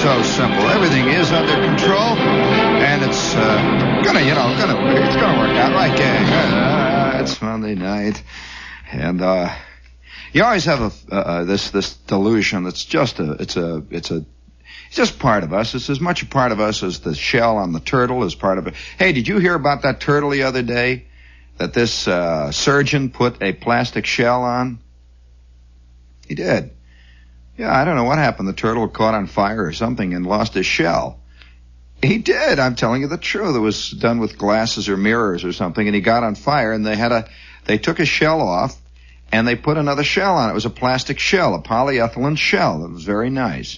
so simple. Everything is under control, and it's gonna work out, right, gang? It's Monday night, and you always have this delusion that's just it's just part of us. It's as much a part of us as the shell on the turtle is part of it. Hey, did you hear about that turtle the other day? That this surgeon put a plastic shell on? He did. Yeah, I don't know what happened. The turtle caught on fire or something and lost his shell. He did. I'm telling you the truth. It was done with glasses or mirrors or something, and he got on fire, and they took his shell off, and they put another shell on it. It was a plastic shell, a polyethylene shell. It was very nice.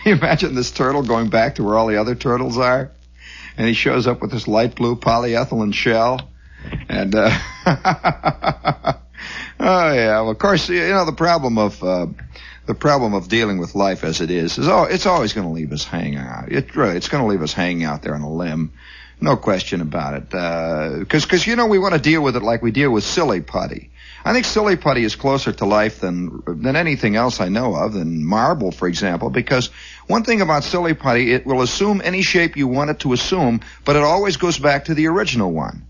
You imagine this turtle going back to where all the other turtles are, and he shows up with this light blue polyethylene shell, and oh yeah, well, of course, the problem of dealing with life as it is it's always going to leave us hanging out. It's going to leave us hanging out there on a limb, no question about it. Because we want to deal with it like we deal with silly putty. I think silly putty is closer to life than anything else I know of, than marble, for example. Because one thing about silly putty, it will assume any shape you want it to assume, but it always goes back to the original one,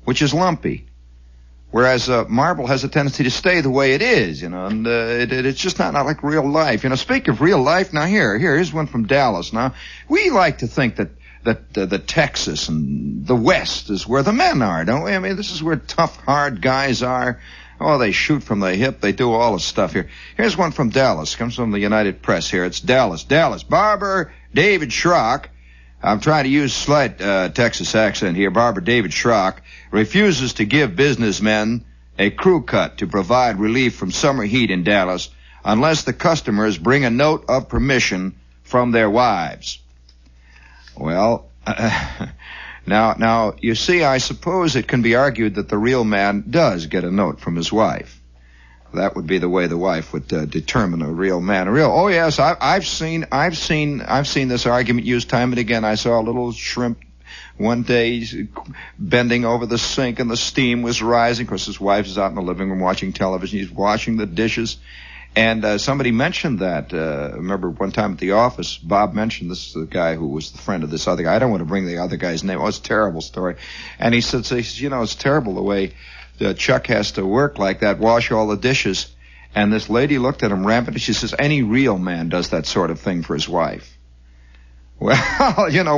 which is lumpy. Whereas marble has a tendency to stay the way it is, and it's just not like real life. Speak of real life, now here's one from Dallas. Now, we like to think that the Texas and the West is where the men are, don't we? I mean, this is where tough, hard guys are. Oh, they shoot from the hip. They do all the stuff here. Here's one from Dallas. Comes from the United Press here. It's Dallas. Barber David Schrock. I'm trying to use slight Texas accent here. Barber David Schrock refuses to give businessmen a crew cut to provide relief from summer heat in Dallas unless the customers bring a note of permission from their wives. Well, now, you see, I suppose it can be argued that the real man does get a note from his wife. That would be the way the wife would determine a real man. Oh yes, I've seen this argument used time and again. I saw a little shrimp one day bending over the sink, and the steam was rising. Of course, his wife is out in the living room watching television. He's washing the dishes, and somebody mentioned that. I remember one time at the office, Bob mentioned this is the guy who was the friend of this other guy. I don't want to bring the other guy's name. Oh, it's a terrible story. And he says, it's terrible the way Chuck has to work like that, wash all the dishes. And this lady looked at him rampant. She says, any real man does that sort of thing for his wife. Well,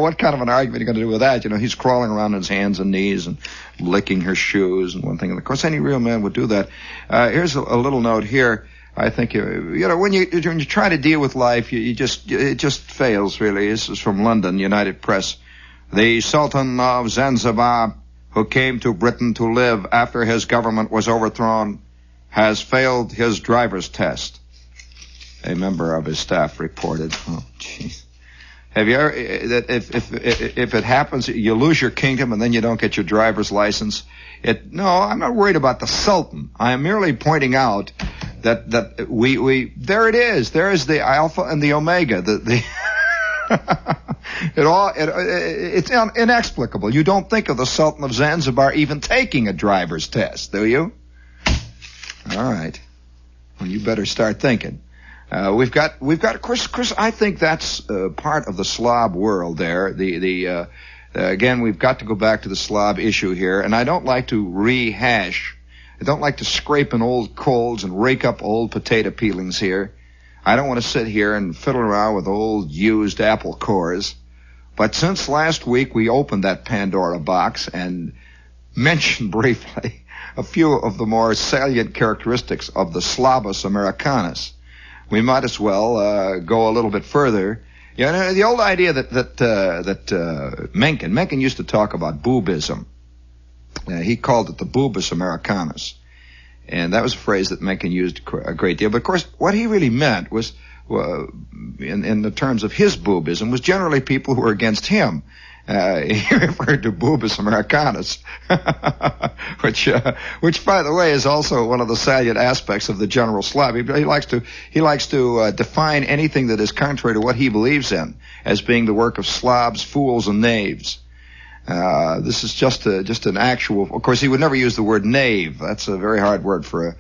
what kind of an argument are you going to do with that? He's crawling around on his hands and knees and licking her shoes and one thing. And of course, any real man would do that. Here's a little note here. I think, when you try to deal with life, it just fails, really. This is from London, United Press. The Sultan of Zanzibar, who came to Britain to live after his government was overthrown, has failed his driver's test. A member of his staff reported. Oh, jeez. Have you ever, that if it happens, you lose your kingdom and then you don't get your driver's license? No, I'm not worried about the Sultan. I am merely pointing out that we there it is. There is the Alpha and the Omega. It's inexplicable. You don't think of the Sultan of Zanzibar even taking a driver's test, do you? All right. Well, you better start thinking. We've got, of course, Chris, I think that's part of the slob world there. Again, we've got to go back to the slob issue here, and I don't like to rehash. I don't like to scrape in old coals and rake up old potato peelings here. I don't want to sit here and fiddle around with old used apple cores. But since last week we opened that Pandora box and mentioned briefly a few of the more salient characteristics of the Slobus Americanus, we might as well go a little bit further. The old idea that Mencken used to talk about boobism. He called it the boobus Americanus. And that was a phrase that Mencken used a great deal. But, of course, what he really meant was, in the terms of his boobism, was generally people who were against him. He referred to boobus Americanus, which, by the way, is also one of the salient aspects of the general slob. He likes to define anything that is contrary to what he believes in as being the work of slobs, fools, and knaves. This is just an actual. Of course, he would never use the word knave. That's a very hard word for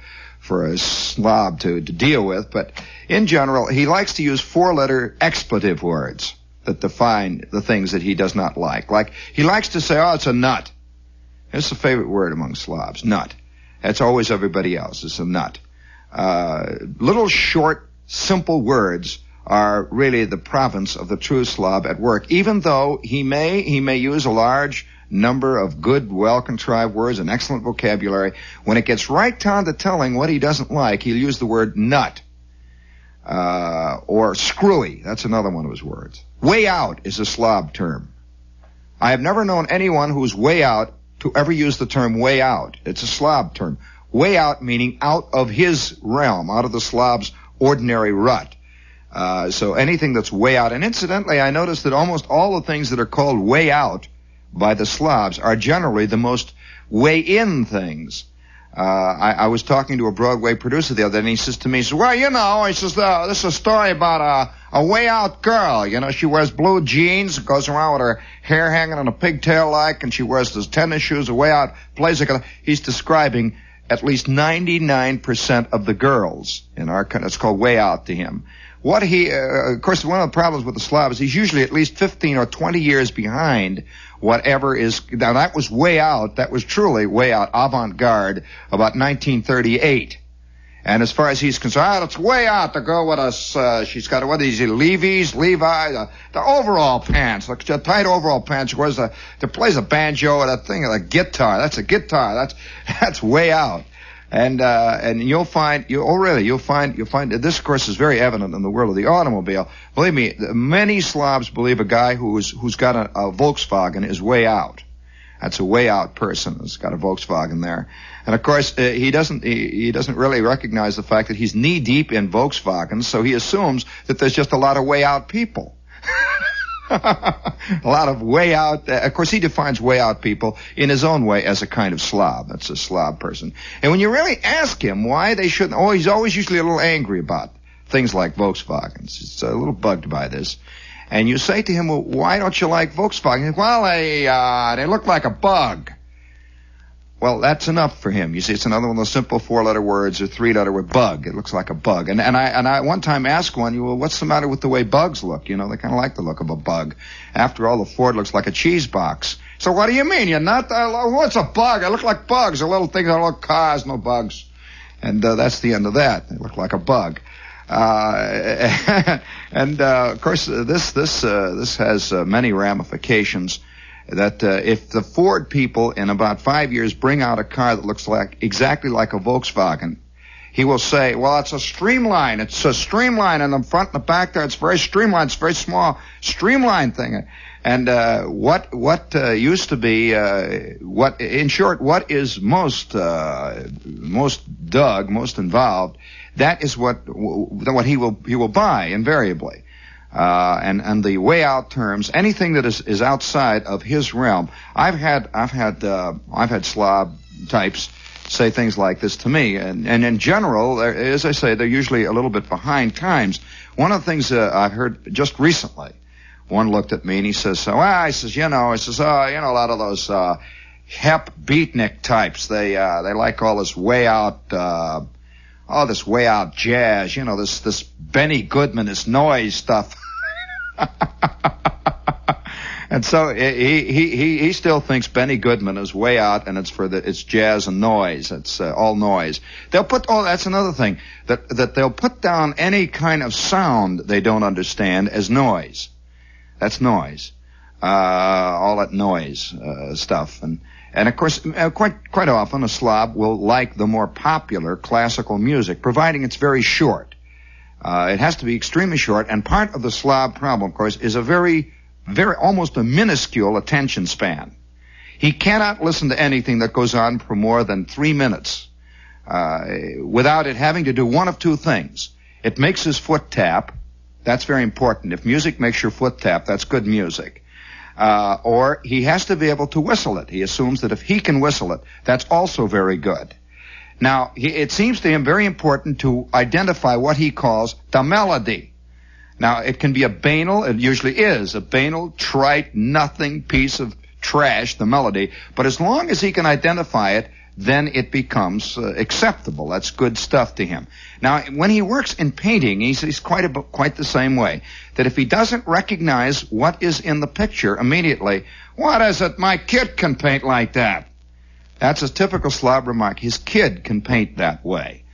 a slob to deal with. But in general, he likes to use 4-letter expletive words that define the things that he does not like. Like, he likes to say, oh, it's a nut. It's a favorite word among slobs, nut. That's always everybody else. It's a nut. Little short, simple words are really the province of the true slob at work, even though he may use a large number of good, well-contrived words and excellent vocabulary. When it gets right down to telling what he doesn't like, he'll use the word nut. Or screwy. That's another one of his words. Way out is a slob term. I have never known anyone who's way out to ever use the term way out. It's a slob term. Way out meaning out of his realm, out of the slob's ordinary rut. So anything that's way out. And incidentally, I noticed that almost all the things that are called way out by the slobs are generally the most way in things. I was talking to a Broadway producer the other day, and he says to me, he says, well, you know, he says, this is a story about a way out girl. You know, she wears blue jeans, goes around with her hair hanging on a pigtail like, and she wears those tennis shoes, a way out, plays like he's describing at least 99% of the girls in our country. It's called way out to him. What of course, one of the problems with the slob is he's usually at least 15 or 20 years behind whatever is. Now, that was way out. That was truly way out, avant-garde, about 1938. And as far as he's concerned, it's way out to go with us. She's got, what is it, Levi's, the overall pants, the tight overall pants. She wears plays a banjo and a thing, a guitar. That's a guitar. That's way out. And you'll find this, of course, is very evident in the world of the automobile. Believe me, many slobs believe a guy who's got a Volkswagen is way out. That's a way out person who's got a Volkswagen there. And of course, he doesn't really recognize the fact that he's knee deep in Volkswagens, so he assumes that there's just a lot of way out people. A lot of way out. Of course, he defines way out people in his own way as a kind of slob. That's a slob person. And when you really ask him why they shouldn't, he's always usually a little angry about things like Volkswagens. He's a little bugged by this. And you say to him, well, why don't you like Volkswagen? Well, they look like a bug. Well, that's enough for him. You see, it's another one of those simple 4-letter words or 3-letter word, bug. It looks like a bug. And I one time asked one, well, what's the matter with the way bugs look? You know, they kind of like the look of a bug. After all, the Ford looks like a cheese box. So what do you mean? You're not, what's a bug? I look like bugs. A little thing, little cars, no bugs. And that's the end of that. They look like a bug. Of course, this has many ramifications. That if the Ford people in about 5 years bring out a car that looks exactly like a Volkswagen, he will say, well, it's a streamline. It's a streamline in the front and the back there. It's very streamlined. It's a very small streamlined thing. And what used to be in short, what is most involved, that is what he will buy invariably. And the way out terms, anything that is outside of his realm. I've had slob types say things like this to me, and in general, as I say, they're usually a little bit behind times. One of the things I've heard just recently, one looked at me and he says, a lot of those hep beatnik types, they like all this way out. This way out jazz, this Benny Goodman, this noise stuff. And so he still thinks Benny Goodman is way out, and it's jazz and noise. It's all noise. That's another thing, that they'll put down any kind of sound they don't understand as noise. That's noise. All that noise stuff. And of course, quite often a slob will like the more popular classical music, providing it's very short. It has to be extremely short, and part of the slob problem, of course, is a very, very, almost a minuscule attention span. He cannot listen to anything that goes on for more than 3 minutes without it having to do one of two things. It makes his foot tap. That's very important. If music makes your foot tap, that's good music. Or he has to be able to whistle it. He assumes that if he can whistle it, that's also very good. Now, it seems to him very important to identify what he calls the melody. Now, it can be a banal, it usually is, a banal, trite, nothing piece of trash, the melody, but as long as he can identify it, then it becomes acceptable. That's good stuff to him. Now, when he works in painting, he's quite the same way. That if he doesn't recognize what is in the picture immediately, what is it? My kid can paint like that. That's a typical slob remark. His kid can paint that way.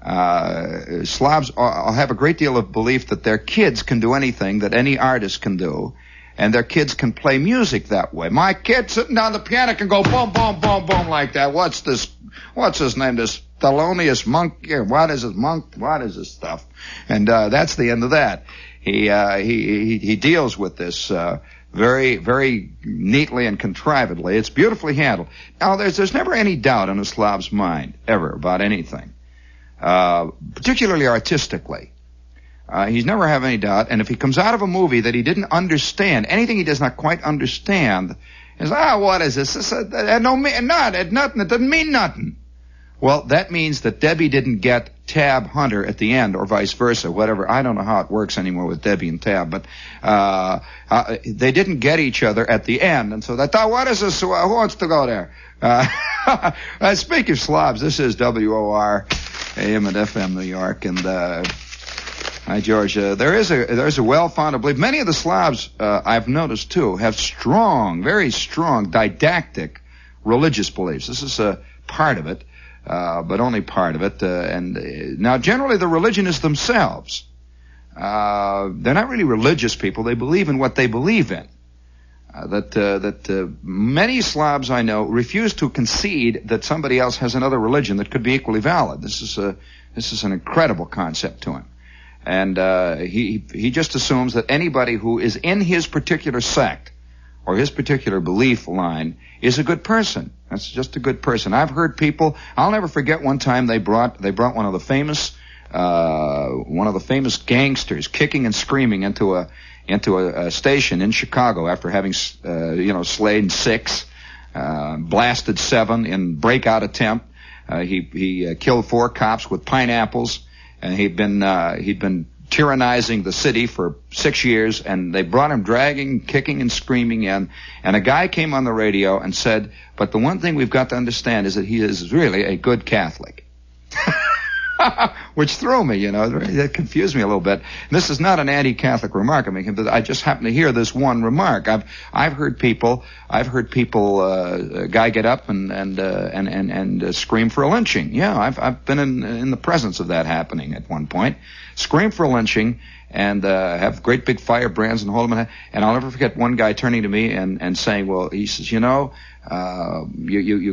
Slobs have a great deal of belief that their kids can do anything that any artist can do. And their kids can play music that way. My kid sitting down the piano can go boom, boom, boom, boom like that. What's his name? This Thelonious Monk? What is his monk? What is this stuff? And that's the end of that. He deals with this very, very neatly and contrivedly. It's beautifully handled. Now, there's never any doubt in a slob's mind, ever, about anything, particularly artistically. He's never have any doubt, and if he comes out of a movie that he didn't understand, anything he does not quite understand, is, what is this? It doesn't mean nothing. Well, that means that Debbie didn't get Tab Hunter at the end, or vice versa, whatever. I don't know how it works anymore with Debbie and Tab, but they didn't get each other at the end, and so they thought, what is this? Who wants to go there? Speaking of slobs, this is WOR AM and FM New York, and hi, George. There's a well-founded belief. Many of the slobs, I've noticed, too, have very strong, didactic religious beliefs. This is a part of it, but only part of it. Now, generally, the religionists themselves, they're not really religious people. They believe in what they believe in. Many slobs I know refuse to concede that somebody else has another religion that could be equally valid. This is an incredible concept to him. And he just assumes that anybody who is in his particular sect or his particular belief line is a good person. That's just a good person. I've heard people. I'll never forget one time they brought one of the famous gangsters kicking and screaming into a station in Chicago after having slayed 6, blasted 7 in breakout attempt. He killed 4 cops with pineapples. And he'd been tyrannizing the city for 6 years, and they brought him dragging, kicking, and screaming in. And a guy came on the radio and said, but the one thing we've got to understand is that he is really a good Catholic. Which threw me, it confused me a little bit. And this is not an anti-Catholic remark. I just happen to hear this one remark. I've heard people, a guy get up and scream for a lynching. Yeah, I've been in the presence of that happening at one point. Scream for a lynching and have great big firebrands and hold them. And I'll never forget one guy turning to me and saying, well, he says, you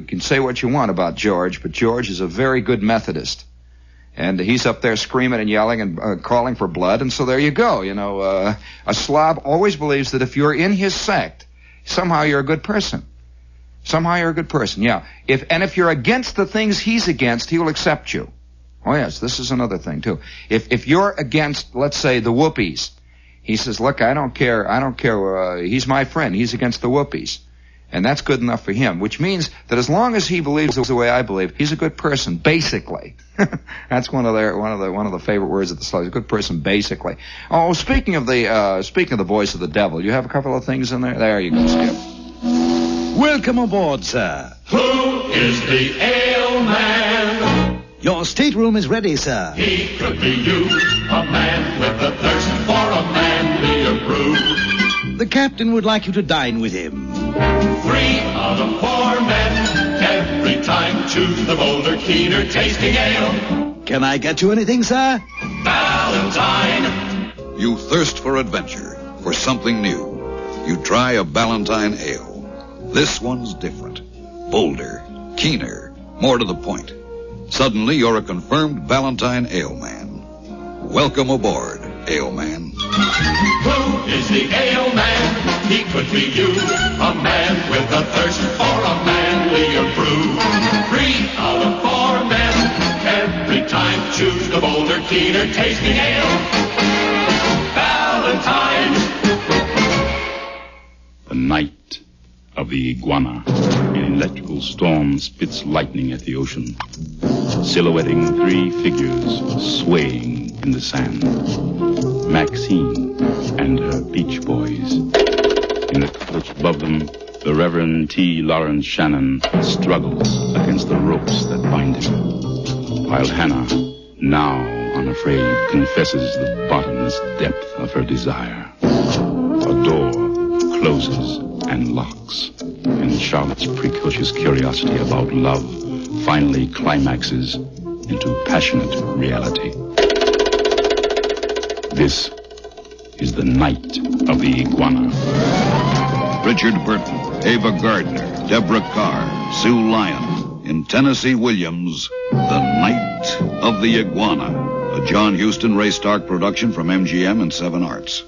can say what you want about George, but George is a very good Methodist. And he's up there screaming and yelling and calling for blood, and so there you go. A slob always believes that if you're in his sect, somehow you're a good person. Somehow you're a good person, yeah. If you're against the things he's against, he will accept you. Oh, yes, this is another thing, too. If you're against, let's say, the Whoopies, he says, look, I don't care, he's my friend, he's against the Whoopies. And that's good enough for him, which means that as long as he believes the way I believe, he's a good person, basically. That's one of the favorite words of the slobs. A good person, basically. Oh, speaking of the voice of the devil, you have a couple of things in there. There you go, Skip. Welcome aboard, sir. Who is the ale man? Your stateroom is ready, sir. He could be you, a man with a thirst for a manlier brew. The captain would like you to dine with him. 3 out of 4 men every time choose the bolder, keener tasting ale. Can I get you anything, sir? Ballantine. You thirst for adventure, for something new. You try a Ballantine ale. This one's different. Bolder, keener, more to the point. Suddenly, you're a confirmed Ballantine ale man. Welcome aboard, ale man. Who is the ale man? He could be you, a man with a thirst for a manlier brew. 3 out of 4 men every time choose the bolder, keener tasting ale. Ballantine. The night of the iguana. An electrical storm spits lightning at the ocean, silhouetting 3 figures swaying in the sand. Maxine and her beach boys. In the couch above them, the Reverend T. Lawrence Shannon struggles against the ropes that bind him, while Hannah, now unafraid, confesses the bottomless depth of her desire. A door closes and locks, and Charlotte's precocious curiosity about love finally climaxes into passionate reality. This is the night of the iguana. Richard Burton, Ava Gardner, Deborah Carr, Sue Lyon. In Tennessee Williams, The Night of the Iguana. A John Huston, Ray Stark production from MGM and 7 Arts.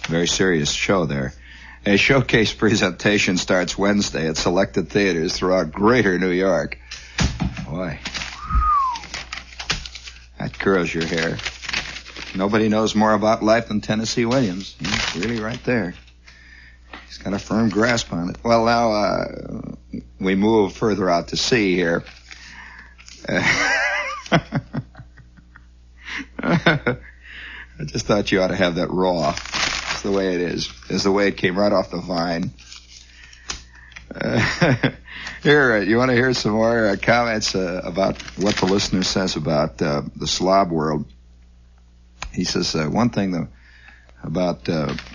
Very serious show there. A showcase presentation starts Wednesday at selected theaters throughout greater New York. Boy, that curls your hair. Nobody knows more about life than Tennessee Williams. He's really right there. He's got a firm grasp on it. Well, now we move further out to sea here. I just thought you ought to have that raw. It's the way it is. It's the way it came right off the vine. Here, you want to hear some more comments about what the listener says about the slob world? He says one thing though about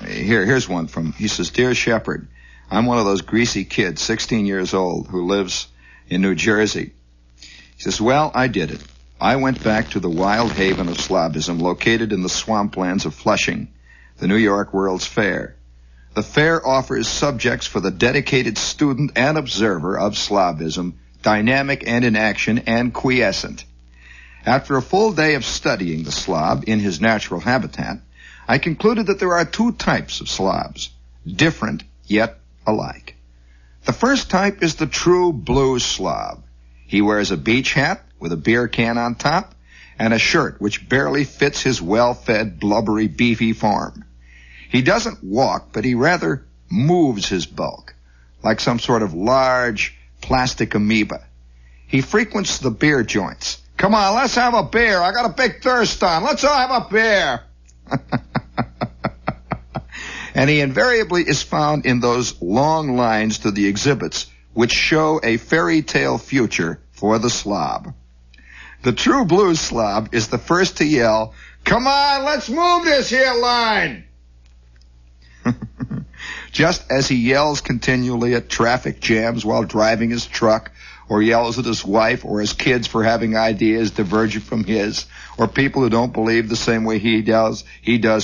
here's one from. He says, "Dear Shepherd, I'm one of those greasy kids, 16 years old, who lives in New Jersey." He says, "Well, I did it. I went back to the wild haven of slobism located in the swamplands of Flushing, the New York World's Fair. The fair offers subjects for the dedicated student and observer of slobism, dynamic and in action and quiescent. After a full day of studying the slob in his natural habitat, I concluded that there are 2 types of slobs, different yet alike. The first type is the true blue slob. He wears a beach hat with a beer can on top and a shirt which barely fits his well-fed, blubbery, beefy form. He doesn't walk, but he rather moves his bulk, like some sort of large plastic amoeba. He frequents the beer joints. Come on, let's have a beer. I got a big thirst on. Let's all have a beer." And he invariably is found in those long lines to the exhibits which show a fairy tale future for the slob. The true blue slob is the first to yell, "Come on, let's move this here line." Just as he yells continually at traffic jams while driving his truck, or yells at his wife or his kids for having ideas divergent from his, or people who don't believe the same way he does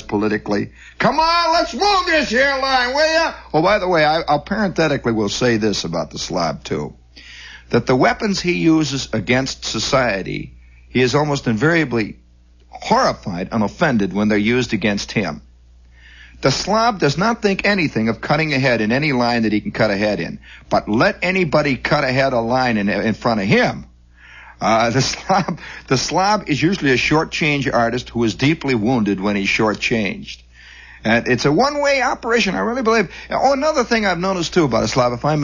politically. "Come on, let's move this here line, will ya?" Oh, by the way, I'll parenthetically will say this about the slob, too, that the weapons he uses against society, he is almost invariably horrified and offended when they're used against him. The slob does not think anything of cutting ahead in any line that he can cut ahead in. But let anybody cut ahead a line in front of him. The slob is usually a short-change artist who is deeply wounded when he's short-changed. And it's a one-way operation, I really believe. Oh, another thing I've noticed, too, about a slob, if I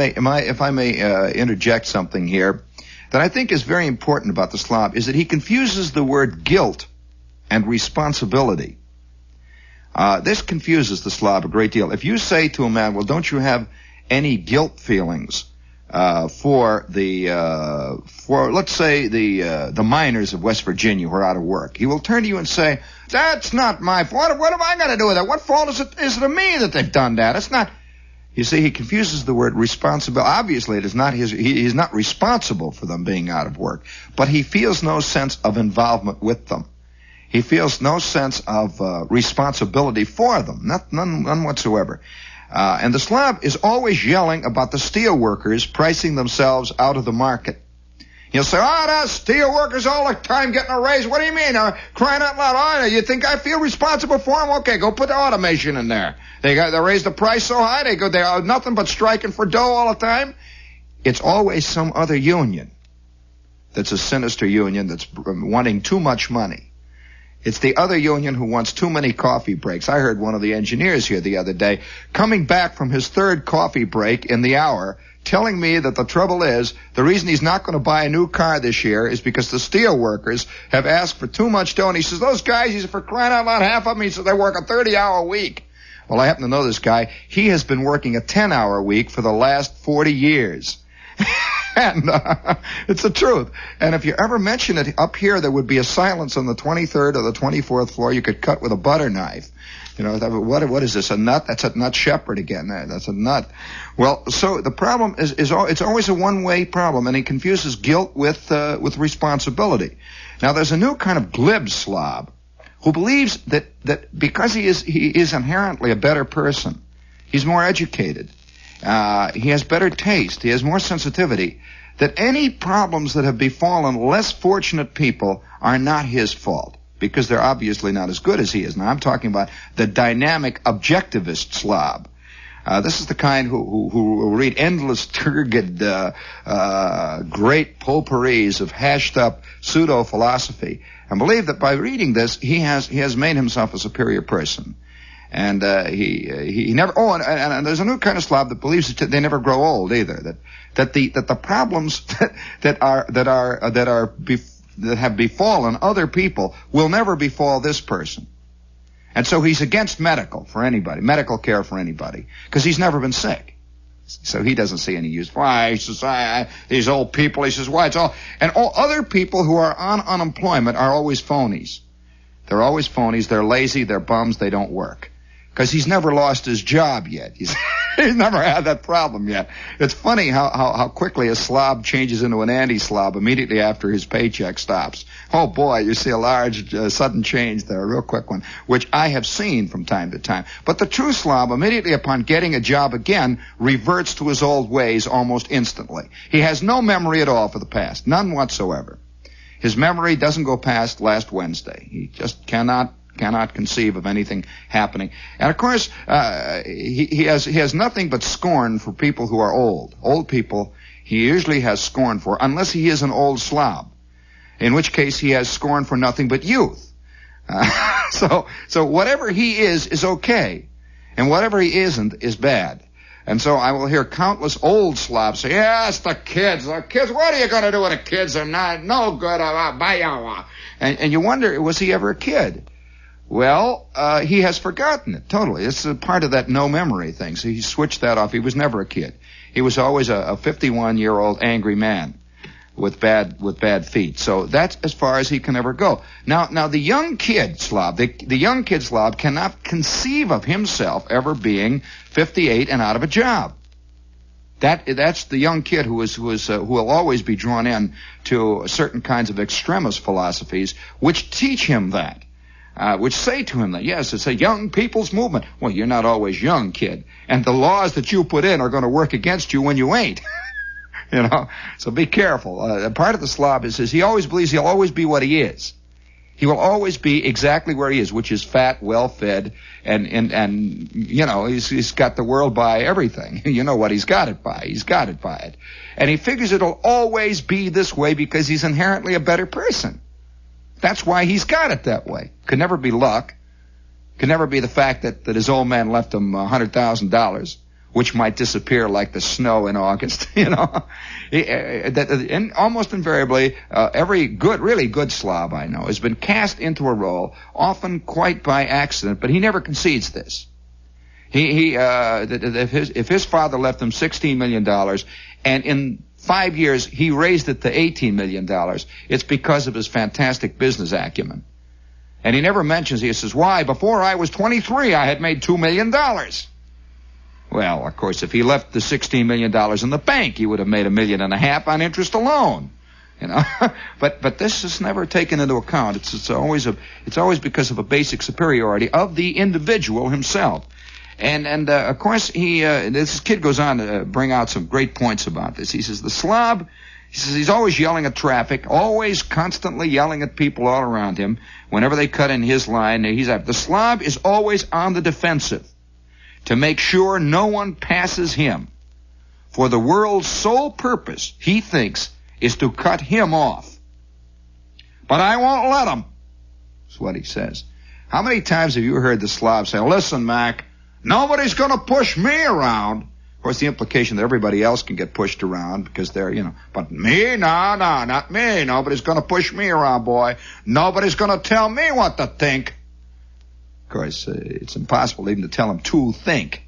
may interject something here, that I think is very important about the slob, is that he confuses the word guilt and responsibility. This confuses the slob a great deal. If you say to a man, "Well, don't you have any guilt feelings for let's say the miners of West Virginia who are out of work?" He will turn to you and say, "That's not my fault. What have I got to do with that? What fault is it of me that they've done that? It's not." You see, he confuses the word responsibility. Obviously, it is not he's not responsible for them being out of work, but he feels no sense of involvement with them. He feels no sense of responsibility for them, none whatsoever. And the slob is always yelling about the steel workers pricing themselves out of the market. He'll say, "Oh, the steel workers all the time getting a raise. What do you mean? Crying out loud. Oh, you think I feel responsible for them? Okay, go put the automation in there. They raised the price so high, they are nothing but striking for dough all the time." It's always some other union that's a sinister union that's wanting too much money. It's the other union who wants too many coffee breaks. I heard one of the engineers here the other day coming back from his 3rd coffee break in the hour telling me that the trouble is the reason he's not going to buy a new car this year is because the steel workers have asked for too much dough. And he says, "Those guys," he said, "for crying out loud, half of them," he said, "they work a 30-hour week. Well, I happen to know this guy. He has been working a 10-hour week for the last 40 years. And it's the truth. And if you ever mention it up here, there would be a silence on the 23rd or the 24th floor you could cut with a butter knife. You know, what is this, a nut? That's a nut shepherd again. That's a nut. Well, so the problem is it's always a one-way problem, and he confuses guilt with responsibility. Now, there's a new kind of glib slob who believes that because he is inherently a better person, he's more educated, he has better taste, he has more sensitivity, that any problems that have befallen less fortunate people are not his fault, because they're obviously not as good as he is. Now, I'm talking about the dynamic objectivist slob. This is the kind who read endless, turgid, great potpourris of hashed-up pseudo-philosophy and believe that by reading this, he has made himself a superior person. And he never. Oh, and there's a new kind of slob that believes that they never grow old either. That the problems that have befallen other people will never befall this person. And so he's against medical care for anybody, because he's never been sick. So he doesn't see any use. Why? He says, these old people, he says, why? It's all. And all other people who are on unemployment are always phonies. They're always phonies. They're lazy. They're bums. They don't work. Because he's never lost his job yet. He's never had that problem yet. It's funny how quickly a slob changes into an anti-slob immediately after his paycheck stops. Oh, boy, you see a large, sudden change there, a real quick one, which I have seen from time to time. But the true slob, immediately upon getting a job again, reverts to his old ways almost instantly. He has no memory at all for the past, none whatsoever. His memory doesn't go past last Wednesday. He just cannot conceive of anything happening. And of course, he has nothing but scorn for people who are old. Old people he usually has scorn for, unless he is an old slob, in which case he has scorn for nothing but youth. So whatever he is okay, and whatever he isn't is bad. And so I will hear countless old slobs say, yes, the kids, what are you going to do with the kids? They're not no good. And you wonder, was he ever a kid? Well, he has forgotten it totally. It's a part of that no memory thing. So he switched that off. He was never a kid. He was always a 51-year-old angry man with bad feet. So that's as far as he can ever go. Now the young kid slob, the young kid slob cannot conceive of himself ever being 58 and out of a job. That's the young kid who will always be drawn in to certain kinds of extremist philosophies which teach him that. Which say to him that, yes, it's a young people's movement. Well, you're not always young, kid. And the laws that you put in are going to work against you when you ain't. You know? So be careful. Part of the slob is he always believes he'll always be what he is. He will always be exactly where he is, which is fat, well-fed, and you know, he's got the world by everything. You know what he's got it by. He's got it by it. And he figures it'll always be this way because he's inherently a better person. That's why he's got it that way. Could never be luck. Could never be the fact that his old man left him $100,000, which might disappear like the snow in August, you know. And almost invariably, every really good slob I know has been cast into a role, often quite by accident, but he never concedes this. If his father left him $16 million, and in 5 years, he raised it to $18 million. It's because of his fantastic business acumen. And he never mentions, he says, why, before I was 23, I had made $2 million. Well, of course, if he left the $16 million in the bank, he would have made $1.5 million on interest alone. You know, but this is never taken into account. It's always because of a basic superiority of the individual himself. And of course, this kid goes on to bring out some great points about this. He says, the slob, he says he's always yelling at traffic, always constantly yelling at people all around him. Whenever they cut in his line, the slob is always on the defensive to make sure no one passes him. For the world's sole purpose, he thinks, is to cut him off. But I won't let him. That's what he says. How many times have you heard the slob say, listen, Mac, nobody's going to push me around. Of course, the implication that everybody else can get pushed around because they're, you know, but me, no, not me. Nobody's going to push me around, boy. Nobody's going to tell me what to think. Of course, it's impossible even to tell him to think.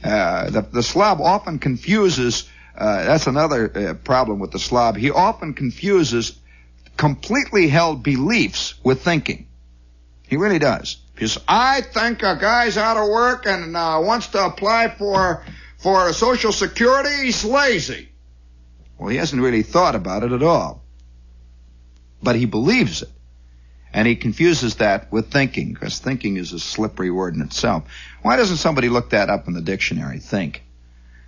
The slob often confuses, that's another problem with the slob, he often confuses completely held beliefs with thinking. He really does. Because I think a guy's out of work and wants to apply for Social Security, he's lazy. Well, he hasn't really thought about it at all. But he believes it. And he confuses that with thinking, because thinking is a slippery word in itself. Why doesn't somebody look that up in the dictionary, think?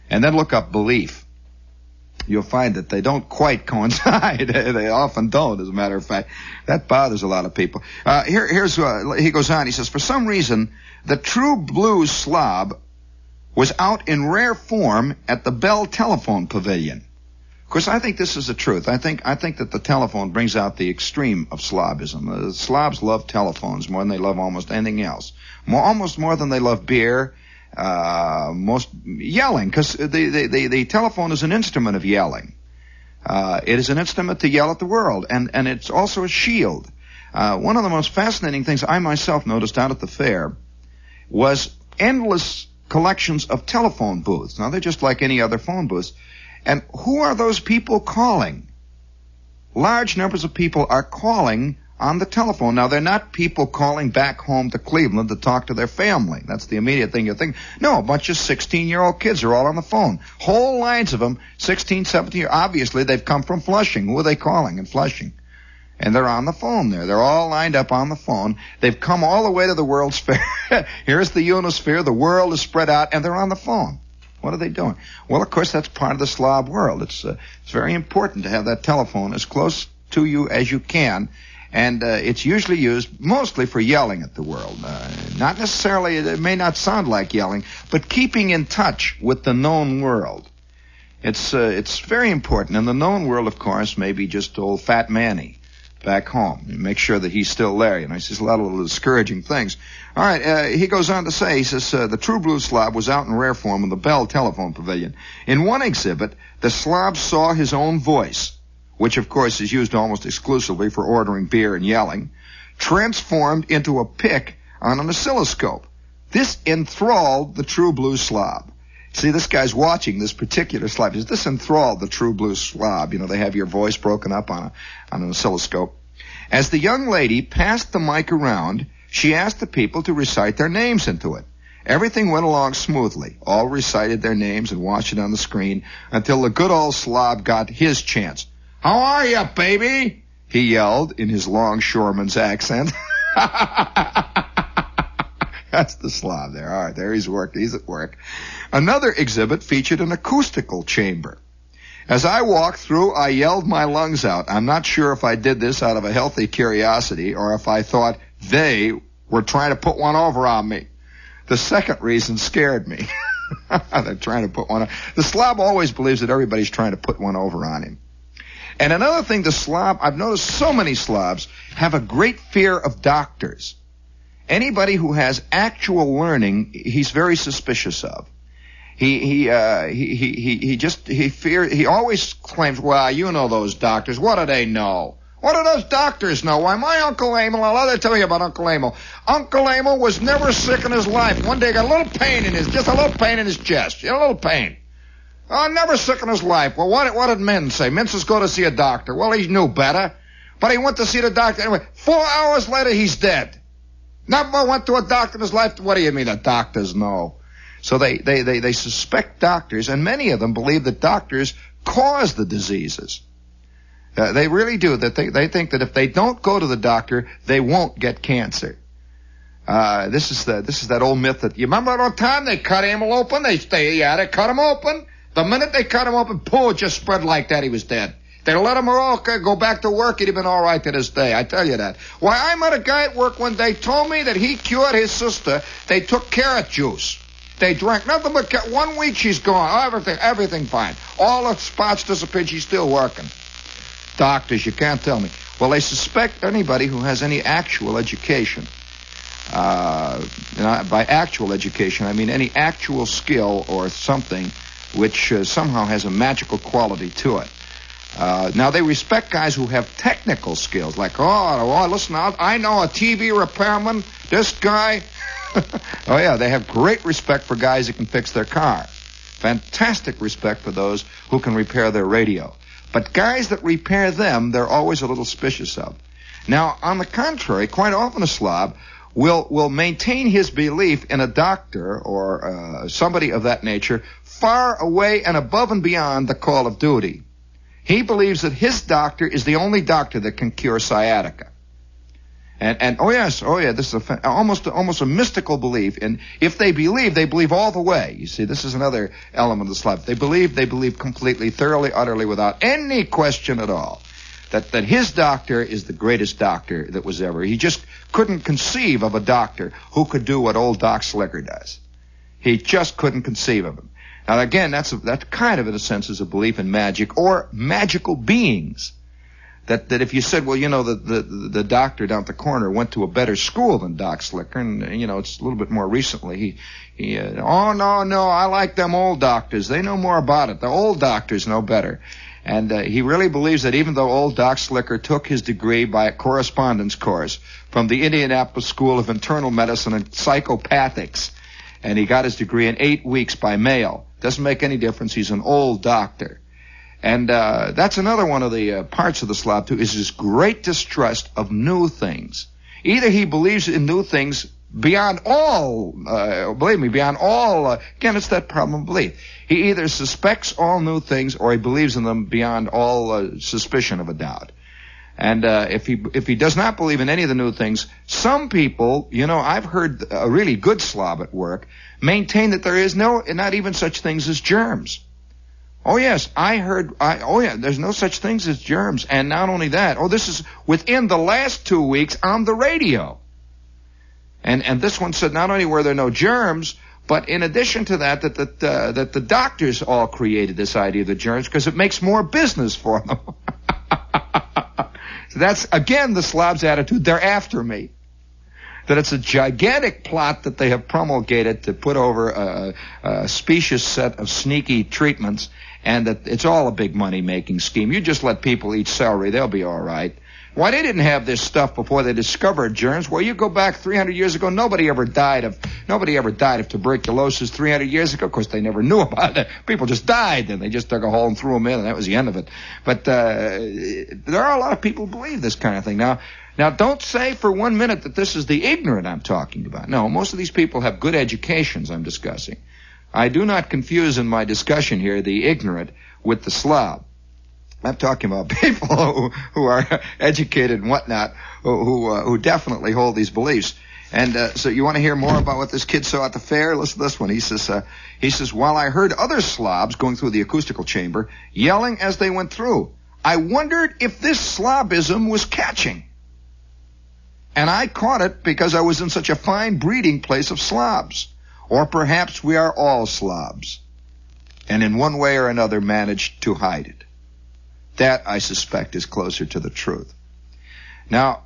And then look up belief. You'll find that they don't quite coincide. They often don't, as a matter of fact. That bothers a lot of people. Here's he goes on. He says, for some reason, the true blue slob was out in rare form at the Bell Telephone Pavilion. Of course, I think this is the truth. I think that the telephone brings out the extreme of slobism. The slobs love telephones more than they love almost anything else. Almost more than they love beer. Most yelling, because the telephone is an instrument of yelling. It is an instrument to yell at the world, and it's also a shield. One of the most fascinating things I myself noticed out at the fair was endless collections of telephone booths. Now, they're just like any other phone booths. And who are those people calling? Large numbers of people are calling on the telephone. Now, they're not people calling back home to Cleveland to talk to their family. That's the immediate thing you think. No, a bunch of 16-year-old kids are all on the phone. Whole lines of them, 16, 17 obviously, they've come from Flushing. Who are they calling in Flushing? And they're on the phone there. They're all lined up on the phone. They've come all the way to the World's Fair. Here's the Unisphere. The world is spread out, and they're on the phone. What are they doing? Well, of course, that's part of the slob world. It's very important to have that telephone as close to you as you can. And it's usually used mostly for yelling at the world. Not necessarily, it may not sound like yelling, but keeping in touch with the known world. It's very important. And the known world, of course, may be just old Fat Manny back home. You make sure that he's still there. You know, he says a lot of little discouraging things. All right, he goes on to say, he says, the true blue slob was out in rare form in the Bell Telephone Pavilion. In one exhibit, the slob saw his own voice, which, of course, is used almost exclusively for ordering beer and yelling, transformed into a pic on an oscilloscope. This enthralled the true blue slob. See, this guy's watching this particular slob. This enthralled the true blue slob. You know, they have your voice broken up on an oscilloscope. As the young lady passed the mic around, she asked the people to recite their names into it. Everything went along smoothly. All recited their names and watched it on the screen until the good old slob got his chance. "How are you, baby?" he yelled in his longshoreman's accent. That's the slob there. All right, there he's worked. He's at work. Another exhibit featured an acoustical chamber. As I walked through, I yelled my lungs out. I'm not sure if I did this out of a healthy curiosity or if I thought they were trying to put one over on me. The second reason scared me. They're trying to put one on. The slob always believes that everybody's trying to put one over on him. And another thing, the slob, I've noticed so many slobs have a great fear of doctors. Anybody who has actual learning, he's very suspicious of. He always claims, well, you know those doctors. What do they know? What do those doctors know? Why, my Uncle Emil, I'll tell you about Uncle Emil. Uncle Emil was never sick in his life. One day he got a little pain just a little pain in his chest. A little pain. Oh, never sick in his life. Well, what did Min say? Min says go to see a doctor. Well, he knew better. But he went to see the doctor anyway. 4 hours later, he's dead. Never went to a doctor in his life. What do you mean the doctors know? So they suspect doctors, and many of them believe that doctors cause the diseases. They really do. That they think that if they don't go to the doctor, they won't get cancer. This is that old myth that you remember at the time they cut Emil open. They cut him open. The minute they cut him open, it just spread like that. He was dead. They let him go back to work. He'd have been all right to this day. I tell you that. Why, I met a guy at work one day, told me that he cured his sister. They took carrot juice. They drank nothing but 1 week. She's gone. Everything fine. All the spots disappeared. She's still working. Doctors, you can't tell me. Well, they suspect anybody who has any actual education. By actual education, I mean any actual skill or something which somehow has a magical quality to it. Now, they respect guys who have technical skills, like, listen, I know a TV repairman, this guy. Oh, yeah, they have great respect for guys who can fix their car. Fantastic respect for those who can repair their radio. But guys that repair them, they're always a little suspicious of. Now, on the contrary, quite often a slob will maintain his belief in a doctor or somebody of that nature far away and above and beyond the call of duty. He believes that his doctor is the only doctor that can cure sciatica. And this is almost a mystical belief. And if they believe all the way. You see, this is another element of the slob. They believe completely, thoroughly, utterly, without any question at all, that his doctor is the greatest doctor that was ever. He just couldn't conceive of a doctor who could do what old Doc Slicker does. He just couldn't conceive of him. Now, again, that's kind of, in a sense, is a belief in magic or magical beings. That if you said, well, the doctor down at the corner went to a better school than Doc Slicker, and, it's a little bit more recently, no, I like them old doctors. They know more about it. The old doctors know better. And he really believes that even though old Doc Slicker took his degree by a correspondence course from the Indianapolis School of Internal Medicine and Psychopathics, and he got his degree in 8 weeks by mail, doesn't make any difference. He's an old doctor. And that's another one of the parts of the slob, too, is his great distrust of new things. Either he believes in new things beyond all, again, it's that problem of belief. He either suspects all new things or he believes in them beyond all suspicion of a doubt. And if he does not believe in any of the new things, some people, I've heard a really good slob at work maintain that there is not even such things as germs. Oh, yes, there's no such things as germs. And not only that, this is within the last 2 weeks on the radio. And this one said not only were there no germs, but in addition to that the doctors all created this idea of the germs because it makes more business for them. So that's, again, the slob's attitude. They're after me. That it's a gigantic plot that they have promulgated to put over a specious set of sneaky treatments, and that it's all a big money-making scheme. You just let people eat celery, they'll be all right. Why, they didn't have this stuff before they discovered germs. Well, you go back 300 years ago, nobody ever died of tuberculosis 300 years ago. Of course, they never knew about it. People just died, and they just dug a hole and threw them in, and that was the end of it. But there are a lot of people who believe this kind of thing. Now, don't say for 1 minute that this is the ignorant I'm talking about. No, most of these people have good educations I'm discussing. I do not confuse in my discussion here the ignorant with the slob. I'm talking about people who are educated and whatnot, who definitely hold these beliefs. And so you want to hear more about what this kid saw at the fair? Listen to this one. He says, while I heard other slobs going through the acoustical chamber yelling as they went through, I wondered if this slobism was catching. And I caught it because I was in such a fine breeding place of slobs. Or perhaps we are all slobs, and in one way or another managed to hide it. That, I suspect, is closer to the truth. Now,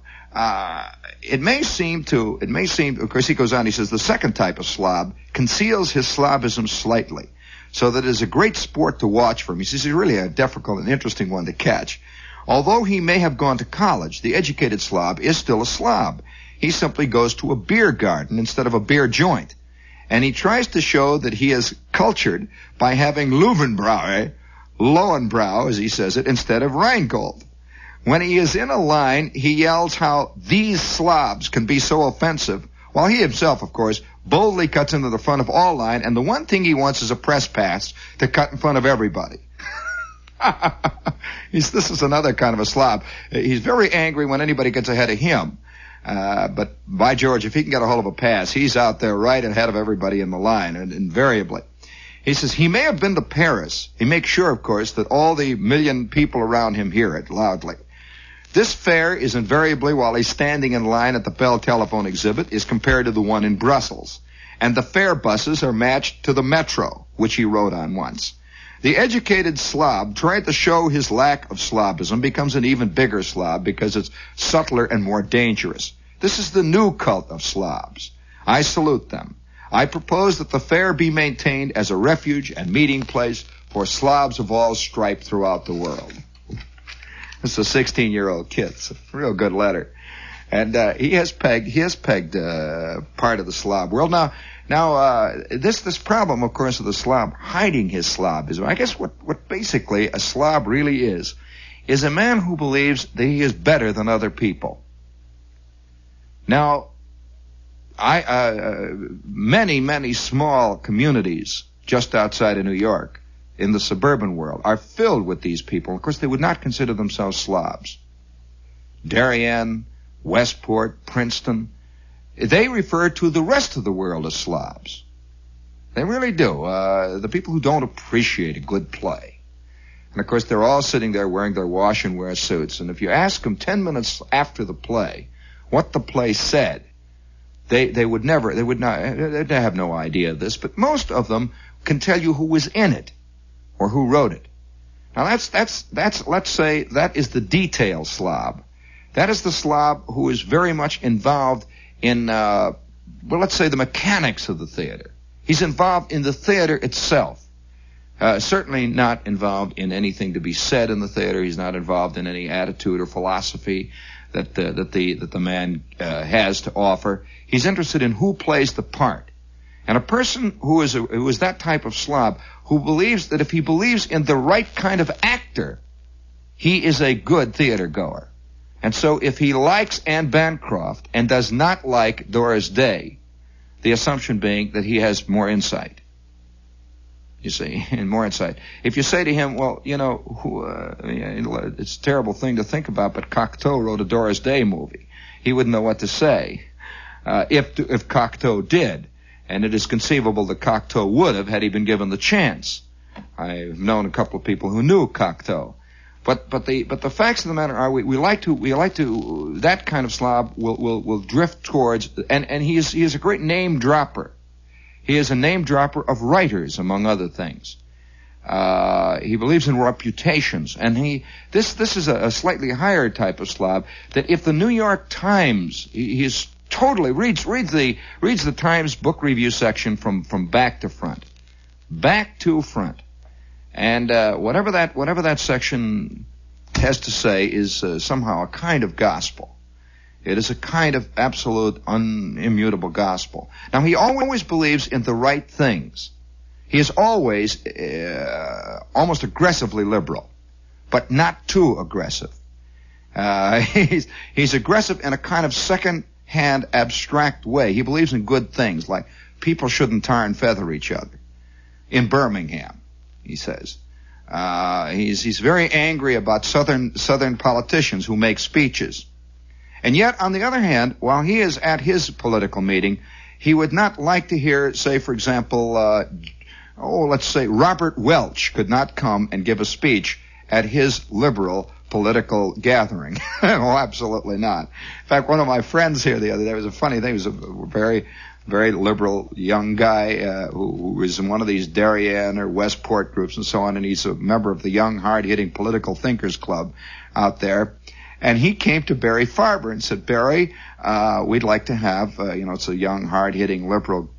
it may seem, of course, he goes on, he says, the second type of slob conceals his slobism slightly, so that it is a great sport to watch for him. He says he's really a difficult and interesting one to catch. Although he may have gone to college, the educated slob is still a slob. He simply goes to a beer garden instead of a beer joint. And he tries to show that he is cultured by having Löwenbräu, as he says it, instead of Rheingold. When he is in a line, he yells how these slobs can be so offensive, while he himself, of course, boldly cuts into the front of all line, and the one thing he wants is a press pass to cut in front of everybody. This is another kind of a slob. He's very angry when anybody gets ahead of him. But by George, if he can get a hold of a pass, he's out there right ahead of everybody in the line, and invariably. He says he may have been to Paris. He makes sure, of course, that all the million people around him hear it loudly. This fare is invariably, while he's standing in line at the Bell telephone exhibit, is compared to the one in Brussels. And the fare buses are matched to the metro, which he rode on once. The educated slob, trying to show his lack of slobism, becomes an even bigger slob because it's subtler and more dangerous. This is the new cult of slobs. I salute them. I propose that the fair be maintained as a refuge and meeting place for slobs of all stripe throughout the world. It's a 16-year-old kid. It's a real good letter. And he has pegged part of the slob world. Now, this problem, of course, of the slob hiding his slob is, I guess, what basically a slob really is a man who believes that he is better than other people. Now, many small communities just outside of New York in the suburban world are filled with these people. Of course, they would not consider themselves slobs. Darien, Westport, Princeton, they refer to the rest of the world as slobs. They really do. The people who don't appreciate a good play. And, of course, they're all sitting there wearing their wash and wear suits. And if you ask them 10 minutes after the play what the play said, they'd have no idea of this, but most of them can tell you who was in it or who wrote it. Now, that's let's say that is the detail slob. That is the slob who is very much involved in, let's say the mechanics of the theater. He's involved in the theater itself. Certainly not involved in anything to be said in the theater. He's not involved in any attitude or philosophy that the man has to offer. He's interested in who plays the part. And a person who is that type of slob, who believes that if he believes in the right kind of actor, he is a good theater goer. And so if he likes Anne Bancroft and does not like Doris Day, the assumption being that he has more insight. You see, and more insight. If you say to him, well, it's a terrible thing to think about, but Cocteau wrote a Doris Day movie, he wouldn't know what to say. If Cocteau did, and it is conceivable that Cocteau would have had he been given the chance. I've known a couple of people who knew Cocteau. But the facts of the matter are we like to that kind of slob will drift towards, and he is a great name dropper. He is a name dropper of writers, among other things. He believes in reputations, and this is a slightly higher type of slob, that if the New York Times, he is totally reads the Times book review section from back to front, and whatever that section has to say is somehow a kind of gospel. It is a kind of absolute, unimmutable gospel. Now, he always believes in the right things. He is always almost aggressively liberal, but not too aggressive. He's aggressive in a kind of second-hand, abstract way. He believes in good things, like people shouldn't tar and feather each other. In Birmingham, he says. He's very angry about Southern politicians who make speeches. And yet, on the other hand, while he is at his political meeting, he would not like to hear, say, for example, let's say Robert Welch could not come and give a speech at his liberal political gathering. Oh, absolutely not. In fact, one of my friends here the other day, was a funny thing. He was a very, very liberal young guy who was in one of these Darien or Westport groups and so on, and he's a member of the Young, Hard-Hitting Political Thinkers Club out there. And he came to Barry Farber and said, Barry, we'd like to have, it's a young, hard-hitting, liberal,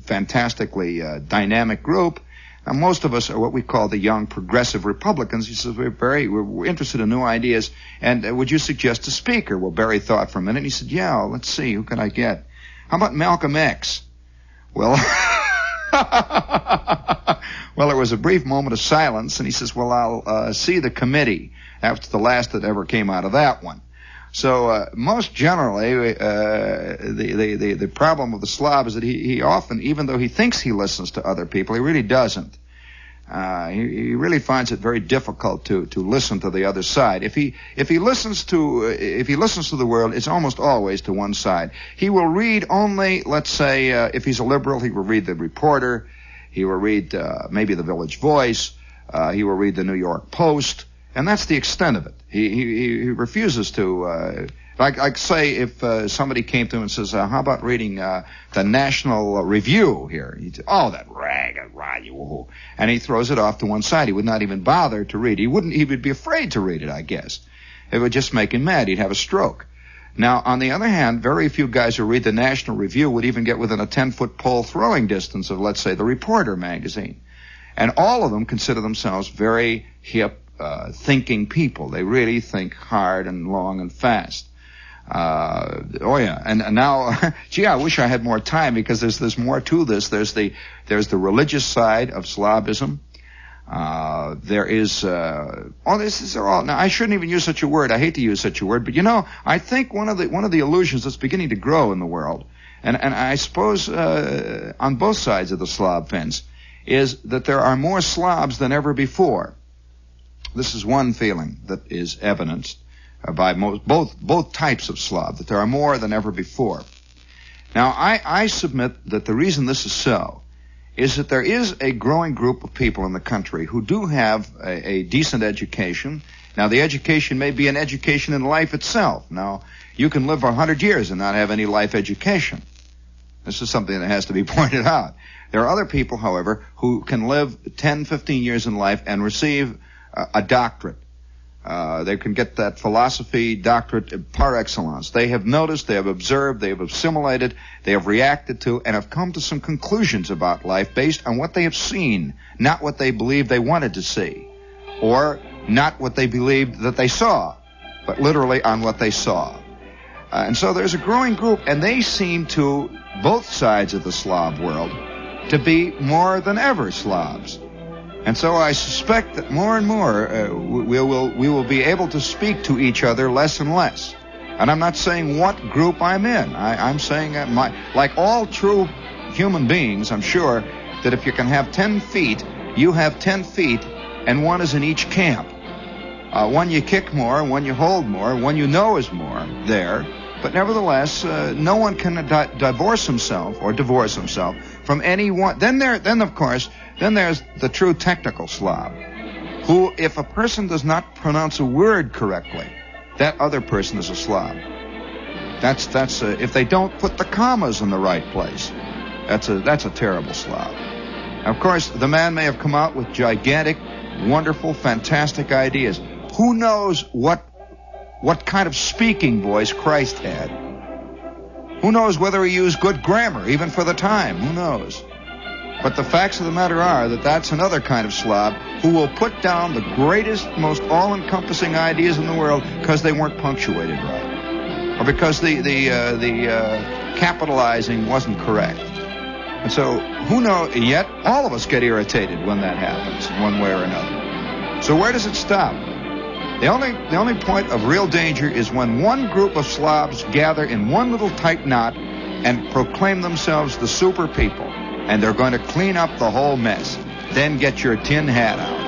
fantastically dynamic group. Now, most of us are what we call the young progressive Republicans. He says, we're interested in new ideas, and would you suggest a speaker? Well, Barry thought for a minute, and he said, yeah, let's see, who can I get? How about Malcolm X? Well, well, there was a brief moment of silence, and he says, well, I'll see the committee. That's the last that ever came out of that one. So most generally, the problem of the slob is that he often, even though he thinks he listens to other people, he really doesn't. He really finds it very difficult to listen to the other side. If he listens to the world, it's almost always to one side. He will read only, let's say, if he's a liberal, he will read the Reporter, he will read maybe the Village Voice, he will read the New York Post. And that's the extent of it. He refuses to, like say if somebody came to him and says, how about reading the National Review here? He'd say, oh, that ragged radio. And he throws it off to one side. He would not even bother to read. He would be afraid to read it, I guess. It would just make him mad. He'd have a stroke. Now, on the other hand, very few guys who read the National Review would even get within a 10-foot pole throwing distance of, let's say, the Reporter magazine. And all of them consider themselves very hip, thinking people. They really think hard and long and fast. And now, gee, I wish I had more time, because there's more to this. There's the religious side of Slobism. There is, this is all, now I shouldn't even use such a word. I hate to use such a word, but I think one of the illusions that's beginning to grow in the world, and I suppose, on both sides of the Slob fence, is that there are more Slobs than ever before. This is one feeling that is evidenced by both types of Slob, that there are more than ever before. Now, I submit that the reason this is so is that there is a growing group of people in the country who do have a decent education. Now, the education may be an education in life itself. Now, you can live 100 years and not have any life education. This is something that has to be pointed out. There are other people, however, who can live 10, 15 years in life and receive a doctorate. They can get that philosophy doctorate par excellence. They have noticed, they have observed, they have assimilated, they have reacted to, and have come to some conclusions about life based on what they have seen, not what they believed they wanted to see, or not what they believed that they saw, but literally on what they saw. And so there's a growing group, and they seem to, both sides of the Slob world, to be more than ever Slobs. And so I suspect that more and more we will be able to speak to each other less and less. And I'm not saying what group I'm in. I'm saying like all true human beings, I'm sure that if you can have 10 feet, you have 10 feet, and one is in each camp. One you kick more, one you hold more, one you know is more there. But nevertheless, no one can divorce himself from any one. Then of course, there's the true technical Slob, who, if a person does not pronounce a word correctly, that other person is a Slob. That's if they don't put the commas in the right place, that's a terrible Slob. Of course, the man may have come out with gigantic, wonderful, fantastic ideas. Who knows what kind of speaking voice Christ had? Who knows whether he used good grammar, even for the time? Who knows? But the facts of the matter are that that's another kind of Slob who will put down the greatest, most all-encompassing ideas in the world because they weren't punctuated right, or because the capitalizing wasn't correct. And so, who knows? Yet all of us get irritated when that happens, one way or another. So where does it stop? The only point of real danger is when one group of Slobs gather in one little tight knot and proclaim themselves the super people, and they're going to clean up the whole mess. Then get your tin hat out.